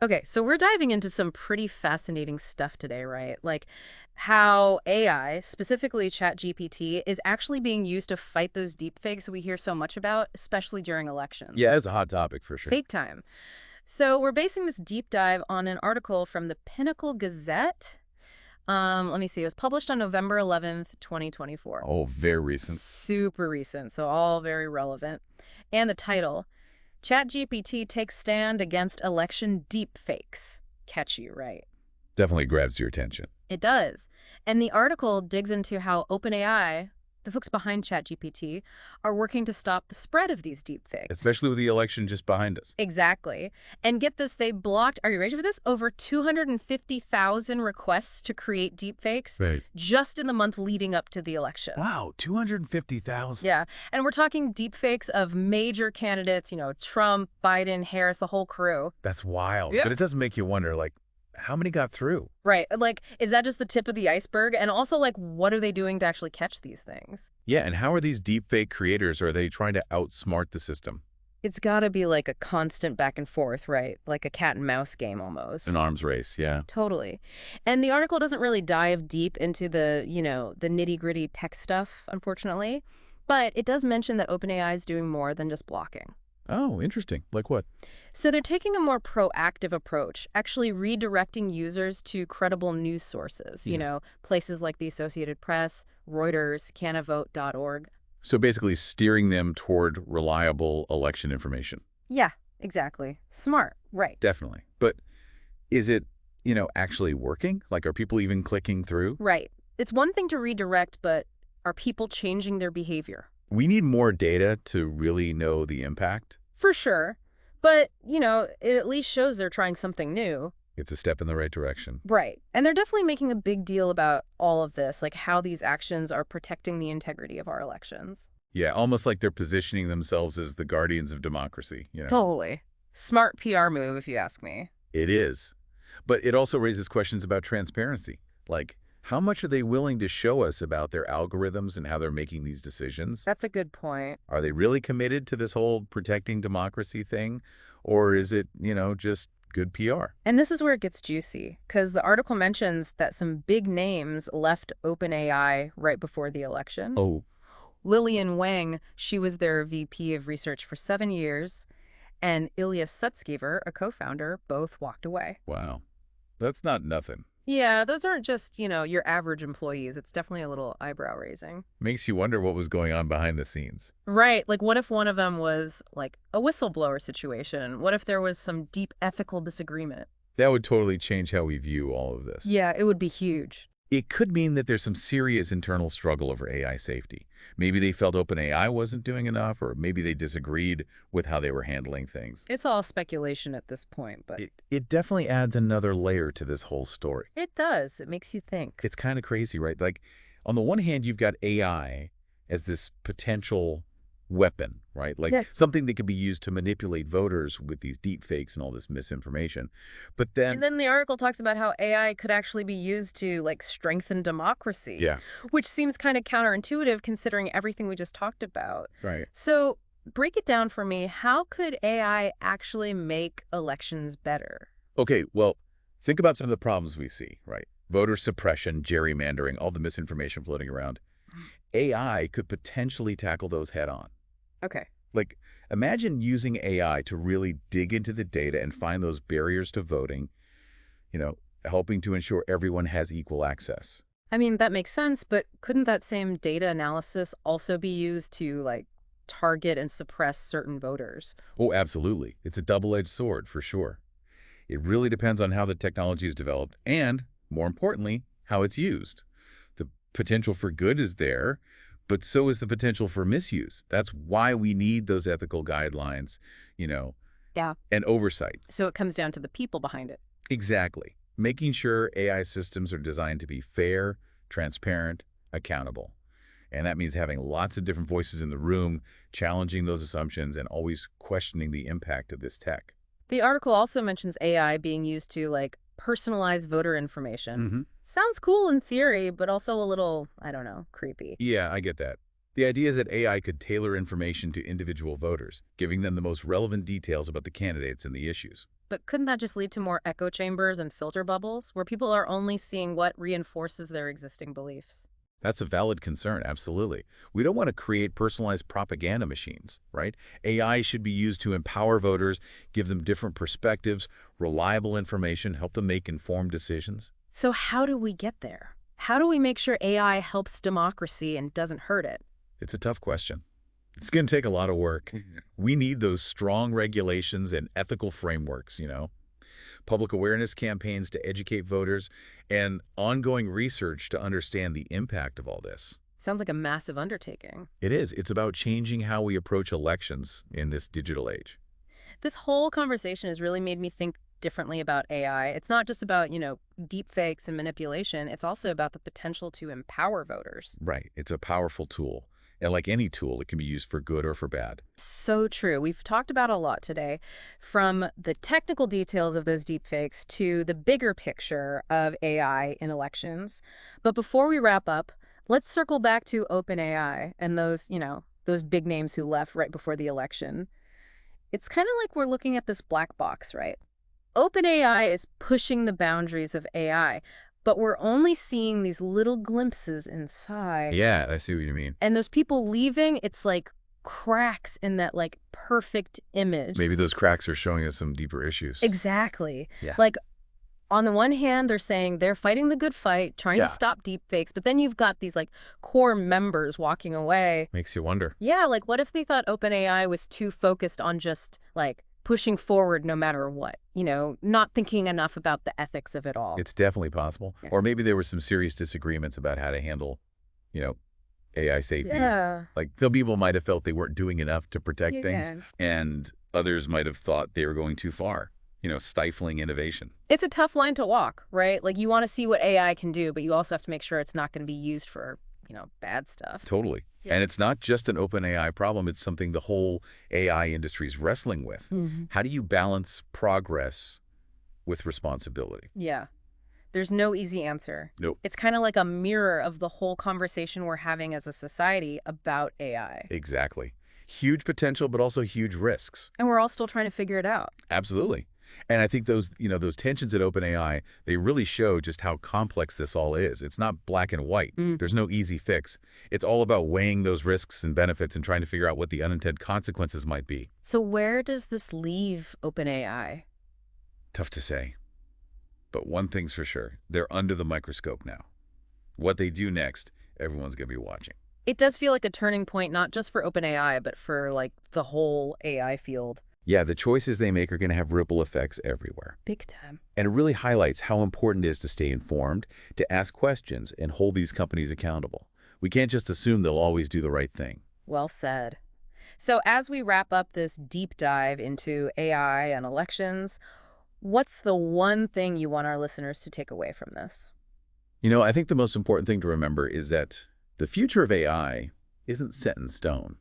Okay, so we're diving into some pretty fascinating stuff today, right? Like how AI, specifically ChatGPT, is actually being used to fight those deepfakes we hear so much about, especially during elections. Yeah, it's a hot topic for sure. Take time. So we're basing this deep dive on an article from the Pinnacle Gazette. Let me see. It was published on November 11th, 2024. Oh, very recent. Super recent, so all very relevant. And the title, ChatGPT takes stand against election deepfakes. Catchy, right? Definitely grabs your attention. It does. And the article digs into how OpenAI, the folks behind ChatGPT, are working to stop the spread of these deepfakes. Especially with the election just behind us. Exactly. And get this, they blocked, are you ready for this? Over 250,000 requests to create deepfakes Right. just in the month leading up to the election. Wow, 250,000. Yeah. And we're talking deepfakes of major candidates, Trump, Biden, Harris, the whole crew. That's wild. Yeah. But it does make you wonder, like, how many got through? Right. Like, is that just the tip of the iceberg? And also, like, what are they doing to actually catch these things? Yeah, and how are these deepfake creators? Are they trying to outsmart the system? It's got to be like a constant back and forth, right? Like a cat and mouse game almost. An arms race, yeah. Totally. And the article doesn't really dive deep into the nitty-gritty tech stuff, unfortunately. But it does mention that OpenAI is doing more than just blocking. Oh, interesting. Like what? So they're taking a more proactive approach, actually redirecting users to credible news sources, places like the Associated Press, Reuters, canavote.org. So basically steering them toward reliable election information. Yeah, exactly. Smart, right. Definitely. But is it, actually working? Like, are people even clicking through? Right. It's one thing to redirect, but are people changing their behavior? We need more data to really know the impact. For sure. But, it at least shows they're trying something new. It's a step in the right direction. Right. And they're definitely making a big deal about all of this, like how these actions are protecting the integrity of our elections. Yeah, almost like they're positioning themselves as the guardians of democracy. Totally. Smart PR move, if you ask me. It is. But it also raises questions about transparency. Like, how much are they willing to show us about their algorithms and how they're making these decisions? That's a good point. Are they really committed to this whole protecting democracy thing? Or is it, just good PR? And this is where it gets juicy, because the article mentions that some big names left OpenAI right before the election. Oh, Lillian Wang, she was their VP of research for 7 years, and Ilya Sutskever, a co-founder, both walked away. wow. That's not nothing. Yeah, those aren't just, your average employees. It's definitely a little eyebrow-raising. Makes you wonder what was going on behind the scenes. Right. Like, what if one of them was, like, a whistleblower situation? What if there was some deep ethical disagreement? That would totally change how we view all of this. Yeah, it would be huge. It could mean that there's some serious internal struggle over AI safety. Maybe they felt OpenAI wasn't doing enough, or maybe they disagreed with how they were handling things. It's all speculation at this point, but It definitely adds another layer to this whole story. it does. It makes you think. It's kind of crazy, right? Like, on the one hand, you've got AI as this potential weapon, right? Like Yes. something that could be used to manipulate voters with these deep fakes and all this misinformation. But then, And then the article talks about how AI could actually be used to, like, strengthen democracy. yeah, Which seems kind of counterintuitive considering everything we just talked about. right. So break it down for me. How could AI actually make elections better? Okay, well, think about some of the problems we see, right? Voter suppression, gerrymandering, all the misinformation floating around. AI could potentially tackle those head on. Okay. Like, imagine using AI to really dig into the data and find those barriers to voting, helping to ensure everyone has equal access. I mean, that makes sense, but couldn't that same data analysis also be used to, like, target and suppress certain voters? Oh, absolutely. It's a double-edged sword, for sure. It really depends on how the technology is developed and, more importantly, how it's used. The potential for good is there, but so is the potential for misuse. That's why we need those ethical guidelines, Yeah. and oversight. So it comes down to the people behind it. Exactly. Making sure AI systems are designed to be fair, transparent, accountable. And that means having lots of different voices in the room, challenging those assumptions, and always questioning the impact of this tech. The article also mentions AI being used to, like, personalize voter information. Mm-hmm. Sounds cool in theory, but also a little, I don't know, creepy. Yeah, I get that. The idea is that AI could tailor information to individual voters, giving them the most relevant details about the candidates and the issues. But couldn't that just lead to more echo chambers and filter bubbles, where people are only seeing what reinforces their existing beliefs? That's a valid concern, absolutely. We don't want to create personalized propaganda machines, right? AI should be used to empower voters, give them different perspectives, reliable information, help them make informed decisions. So how do we get there? How do we make sure AI helps democracy and doesn't hurt it? It's a tough question. It's going to take a lot of work. We need those strong regulations and ethical frameworks, public awareness campaigns to educate voters, and ongoing research to understand the impact of all this. Sounds like a massive undertaking. It is. It's about changing how we approach elections in this digital age. This whole conversation has really made me think differently about AI. It's not just about, deep fakes and manipulation. It's also about the potential to empower voters. Right. It's a powerful tool. And like any tool, it can be used for good or for bad. So true. We've talked about a lot today, from the technical details of those deepfakes to the bigger picture of AI in elections. But before we wrap up, let's circle back to OpenAI and those big names who left right before the election. It's kind of like we're looking at this black box, right? OpenAI is pushing the boundaries of AI, but we're only seeing these little glimpses inside. Yeah, I see what you mean. And those people leaving, it's like cracks in that like perfect image. Maybe those cracks are showing us some deeper issues. Exactly. Yeah. Like on the one hand, they're saying they're fighting the good fight, trying Yeah. to stop deepfakes, but then you've got these like core members walking away. Makes you wonder. Yeah, like what if they thought OpenAI was too focused on just like pushing forward no matter what, not thinking enough about the ethics of it all. It's definitely possible. Yeah. Or maybe there were some serious disagreements about how to handle, you know, AI safety. Yeah. Like some people might have felt they weren't doing enough to protect things, Yeah. and others might have thought they were going too far, stifling innovation. It's a tough line to walk, right? Like you want to see what AI can do, but you also have to make sure it's not going to be used for, bad stuff. Totally. Yeah. And it's not just an open AI problem. It's something the whole AI industry is wrestling with. How do you balance progress with responsibility? Yeah. There's no easy answer. Nope. It's kind of like a mirror of the whole conversation we're having as a society about AI. Exactly. Huge potential, but also huge risks. And we're all still trying to figure it out. Absolutely. And I think those tensions at OpenAI, they really show just how complex this all is. It's not black and white. There's no easy fix. It's all about weighing those risks and benefits and trying to figure out what the unintended consequences might be. So where does this leave OpenAI? Tough to say. But one thing's for sure, they're under the microscope now. What they do next, everyone's going to be watching. It does feel like a turning point, not just for OpenAI, but for like the whole AI field. Yeah, the choices they make are going to have ripple effects everywhere. Big time. And it really highlights how important it is to stay informed, to ask questions, and hold these companies accountable. We can't just assume they'll always do the right thing. Well said. So as we wrap up this deep dive into AI and elections, what's the one thing you want our listeners to take away from this? I think the most important thing to remember is that the future of AI isn't set in stone.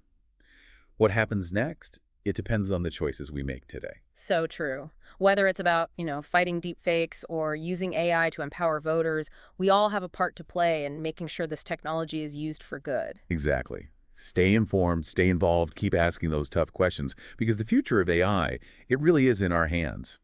What happens next? It depends on the choices we make today. So true. Whether it's about, fighting deepfakes or using AI to empower voters, we all have a part to play in making sure this technology is used for good. Exactly. Stay informed, stay involved, keep asking those tough questions, because the future of AI, it really is in our hands.